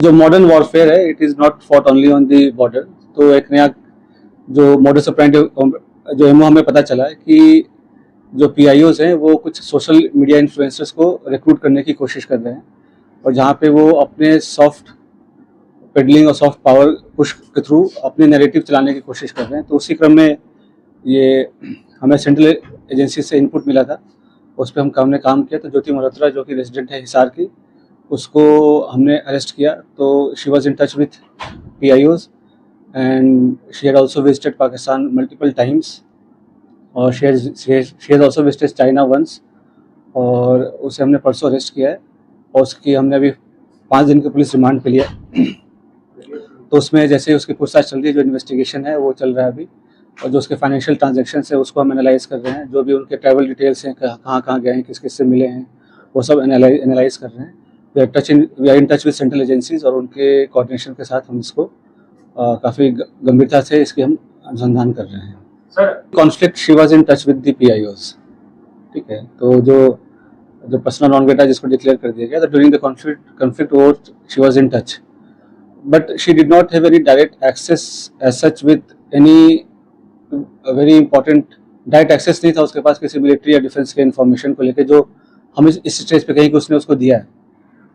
जो modern warfare है it is not fought only on the border. तो एक नया जो मॉडर्स ऑपरेंडी जो एमओ हमें पता चला है कि जो पीआईओज हैं वो कुछ सोशल मीडिया इन्फ्लुएंसर्स को रिक्रूट करने की कोशिश कर रहे हैं, और जहाँ पे वो अपने सॉफ्ट पेडलिंग और सॉफ्ट पावर पुश के थ्रू अपने नैरेटिव चलाने की कोशिश कर रहे हैं। तो उसी क्रम में ये हमें सेंट्रल एजेंसी से इनपुट मिला था, उस पर हमने काम किया। तो ज्योति मल्होत्रा जो कि रेजिडेंट है हिसार की, उसको हमने अरेस्ट किया। तो she was in touch with PIOs and she had also visited Pakistan multiple times, और she has also visited China once, और उसे हमने परसों अरेस्ट किया है और उसकी हमने अभी 5 दिन की पुलिस रिमांड पे लिया है। तो उसमें जैसे उसकी पूछताछ चल रही है, जो इन्वेस्टिगेशन है वो चल रहा है अभी, और जो उसके फाइनेंशियल ट्रांजैक्शन है उसको हम एनालाइज कर रहे हैं। जो भी उनके ट्रैवल डिटेल्स हैं, कहाँ कहाँ गए हैं, किस किस से मिले हैं, वो सब एनालाइज कर रहे हैं। We are in touch with central agencies, और उनके कोऑर्डिनेशन के साथ हम इसको काफ़ी गंभीरता से इसकी हम अनुसंधान कर रहे हैं। Sir conflict she was in touch with the PIOs, ठीक है। तो जो पर्सनल नॉन ग्रेटा जिसको डिक्लेयर कर दिया गया, तो ड्यूरिंग द कॉन्फ्लिक्ट वो she was in touch, but she did not have any direct access as such with any very important. Direct access नहीं था उसके पास किसी मिलिट्री या डिफेंस के इन्फॉर्मेशन को लेकर, जो हम इस स्टेज पे कहीं कि उसने उसको दिया है।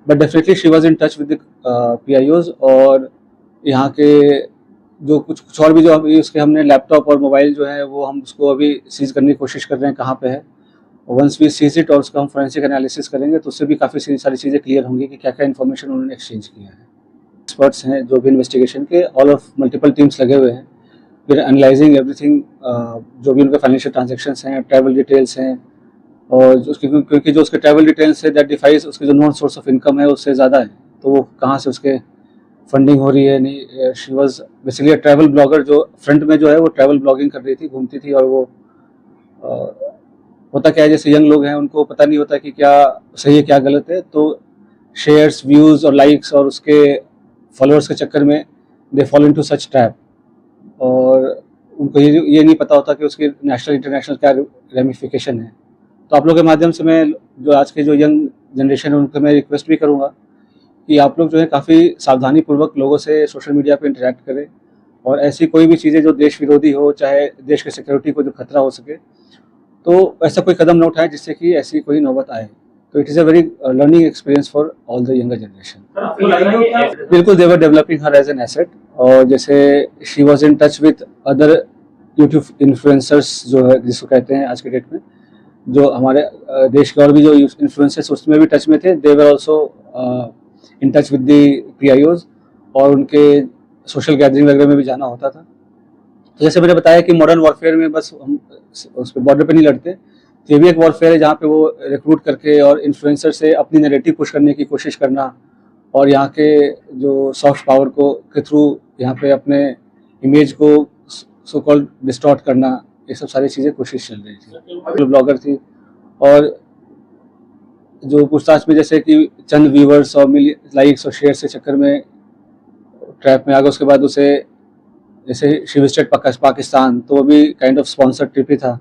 But definitely she was in touch with the पीआईओज, और यहाँ के जो कुछ और भी जो अभी उसके हमने लैपटॉप और मोबाइल जो है वो हम उसको अभी सीज करने की कोशिश कर रहे हैं कहाँ पे है। वंस वी सीज इट और उसका हम फोरेंसिक एनालिसिस करेंगे तो उससे भी काफ़ी सारी चीज़ें क्लियर होंगी कि क्या क्या इन्फॉर्मेशन उन्होंने एक्सचेंज किया है। एक्सपर्ट्स हैं जो भी इन्वेस्टिगेशन के, ऑल ऑफ मल्टीपल टीम्स लगे हुए हैं। फिर एनालाइजिंग एवरीथिंग, जो भी उनके फाइनेंशियल ट्रांजेक्शंस हैं, ट्रैवल डिटेल्स हैं, और क्योंकि जो उसके ट्रैवल डिटेल्स है दैट डिफाइज उसके जो नॉन सोर्स ऑफ इनकम है उससे ज़्यादा है, तो वो कहाँ से उसके फंडिंग हो रही है नहीं। She was basically a travel blogger, जो फ्रंट में जो है वो ट्रैवल ब्लॉगिंग कर रही थी, घूमती थी। और वो होता क्या है, जैसे यंग लोग हैं उनको पता नहीं होता कि क्या सही है क्या गलत है, तो शेयर्स, व्यूज़ और लाइक्स और उसके फॉलोअर्स के चक्कर में they follow into such trap, और उनको ये नहीं पता होता कि उसकी नेशनल इंटरनेशनल क्या रेमिफिकेशन है। तो आप लोग के माध्यम से मैं जो आज के जो यंग जनरेशन है उनको मैं रिक्वेस्ट भी करूँगा कि आप लोग जो है काफ़ी सावधानी पूर्वक लोगों से सोशल मीडिया पे इंटरेक्ट करें, और ऐसी कोई भी चीज़ें जो देश विरोधी हो, चाहे देश के सिक्योरिटी को जो खतरा हो सके, तो ऐसा कोई कदम न उठाए जिससे कि ऐसी कोई नौबत आए। तो it is a very learning experience for all the younger generation. बिल्कुल, they were developing her as an asset, और जैसे she was in touch with other YouTube influencers जो है जिसको कहते हैं आज के डेट में, जो हमारे देश के और भी जो इन्फ्लुएंसर्स उसमें भी टच में थे। They were also in touch with the PIOs, और उनके सोशल गैदरिंग वगैरह में भी जाना होता था। तो जैसे मैंने बताया कि मॉडर्न वॉरफेयर में बस हम उस पर बॉर्डर पे नहीं लड़ते, तो ये भी एक वॉरफेयर है जहाँ पे वो रिक्रूट करके और इन्फ्लुएंसर से अपनी नैरेटिव पुश करने की कोशिश करना, और यहाँ के जो सॉफ्ट पावर को के थ्रू यहाँ पे अपने इमेज को सो कॉल्ड डिस्टॉर्ट करना, ये सब सारी चीज़ें कोशिश चल रही थी। ब्लॉगर थी, और जो पूछताछ में जैसे कि चंद व्यूवर्स और लाइक्स और शेयर के चक्कर में ट्रैप में आ गया, उसके बाद उसे जैसे शी विजिटेड पाकिस्तान, तो वो भी काइंड ऑफ स्पॉन्सर्ड ट्रिप ही था।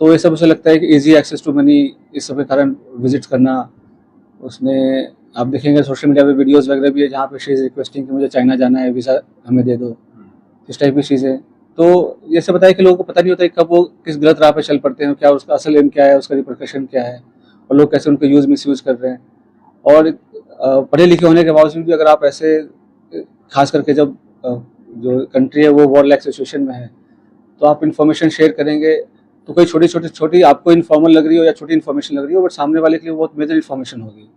तो ये सब उसे लगता है कि इजी एक्सेस टू मनी, इस सब के कारण विजिट करना उसने। आप देखेंगे सोशल मीडिया पे वीडियोस वगैरह भी है जहाँ पे शी इज़ रिक्वेस्टिंग कि मुझे चाइना जाना है, वीज़ा हमें दे दो, इस टाइप की चीज़ें। तो ये सब बताया कि लोगों को पता नहीं होता है कब वो किस गलत राह पे चल पड़ते हैं, क्या उसका असल एम क्या है, उसका रिपरकशन क्या है, और लोग कैसे उनको मिसयूज़ कर रहे हैं। और पढ़े लिखे होने के बावजूद भी अगर आप ऐसे, खास करके जब जो कंट्री है वो वॉर लाइक सिचुएशन में है, तो आप इन्फॉर्मेशन शेयर करेंगे तो कोई छोटी आपको इन्फॉर्मल लग रही हो या छोटी इन्फॉर्मेशन लग रही हो, बट सामने वाले के लिए बहुत मेजर इन्फॉर्मेशन होगी।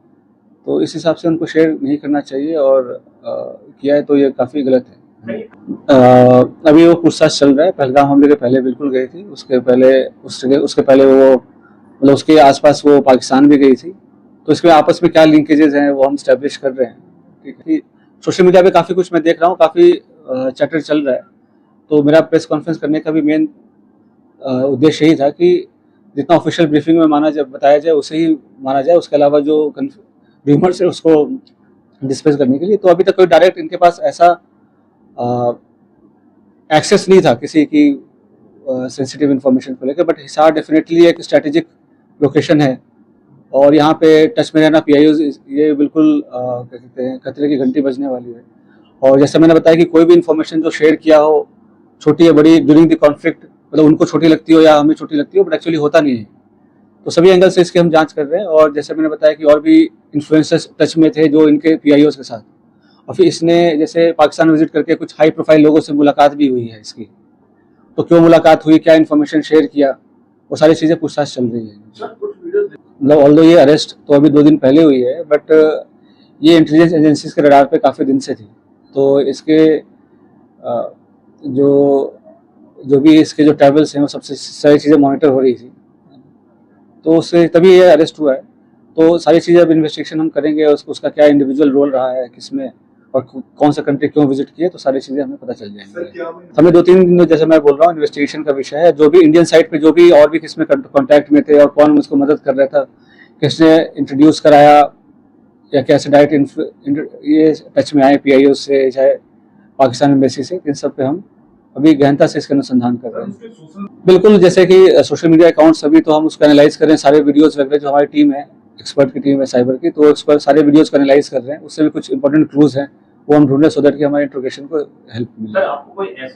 तो इस हिसाब से उनको शेयर नहीं करना चाहिए, और किया है तो ये काफ़ी गलत है। अभी वो पूछताछ चल रहा है। पहलगाम हमले के पहले बिल्कुल गई थी, उसके पहले वो मतलब उसके आसपास वो पाकिस्तान भी गई थी। तो इसमें आपस में क्या लिंकेजेस हैं वो हम स्टैब्लिश कर रहे हैं। ठीक है, सोशल मीडिया पे काफ़ी कुछ मैं देख रहा हूँ, काफ़ी चैटर चल रहा है। तो मेरा प्रेस कॉन्फ्रेंस करने का भी मेन उद्देश्य यही था कि जितना ऑफिशियल ब्रीफिंग में बताया जाए उसे ही माना जाए, उसके अलावा जो र्यूमर्स है उसको डिस्पेस करने के लिए। तो अभी तक कोई डायरेक्ट इनके पास ऐसा एक्सेस नहीं था किसी की सेंसिटिव इन्फॉर्मेशन को लेकर, बट हिसार डेफिनेटली एक स्ट्रेटेजिक लोकेशन है और यहाँ पे टच में रहना PIOs ये बिल्कुल क्या कहते हैं खतरे की घंटी बजने वाली है। और जैसे मैंने बताया कि कोई भी इन्फॉर्मेशन जो शेयर किया हो, छोटी या बड़ी, ड्यूरिंग द कॉन्फ्लिक्ट, मतलब उनको छोटी लगती हो या हमें छोटी लगती हो, बट एक्चुअली होता नहीं है। तो सभी एंगल से इसकी हम जांच कर रहे हैं। और जैसे मैंने बताया कि और भी इन्फ्लुएंसर्स टच में थे जो इनके PIOs के साथ, और फिर इसने जैसे पाकिस्तान विजिट करके कुछ हाई प्रोफाइल लोगों से मुलाकात भी हुई है इसकी। तो क्यों मुलाकात हुई, क्या इन्फॉर्मेशन शेयर किया, वो सारी चीज़ें पूछताछ चल रही है। मतलब ऑल्दो ये अरेस्ट तो अभी 2 दिन पहले हुई है, बट ये इंटेलिजेंस एजेंसीज के रडार पे काफ़ी दिन से थी। तो इसके जो जो भी इसके जो ट्रैवल्स हैं वो सबसे सारी चीज़ें मॉनिटर हो रही थी, तो उससे तभी ये अरेस्ट हुआ है। तो सारी चीज़ें अब इन्वेस्टिगेशन हम करेंगे, उसका क्या इंडिविजुअल रोल रहा है किसमें, और कौन सा कंट्री क्यों विजिट किए, तो सारी चीज़ें हमें पता चल जाएंगी। हमें 2-3 दिन, जैसे मैं बोल रहा हूँ, इन्वेस्टिगेशन का विषय है। जो भी इंडियन साइड पे जो भी और भी किसमें कॉन्टैक्ट में थे और कौन उसको मदद कर रहा था, किसने इंट्रोड्यूस कराया या कैसे डायरेक्ट ये टच में आए PIO से, चाहे पाकिस्तान एम्बेसी से, इन सब पे हम अभी गहनता से इसका अनुसंधान कर रहे हैं। बिल्कुल, जैसे कि सोशल मीडिया अकाउंट्स अभी तो हम उसको एनालाइज कर रहे हैं, सारे वीडियोस वगैरह, जो हमारी टीम है, एक्सपर्ट की टीम है साइबर की, तो उस पर सारे वीडियोस को एनालाइज कर रहे हैं। उससे भी कुछ इंपॉर्टेंट क्लूज हैं वो हम ढूंढ रहे हैं, सो दैट कि हमारे इंट्रोगेशन को हेल्प मिले।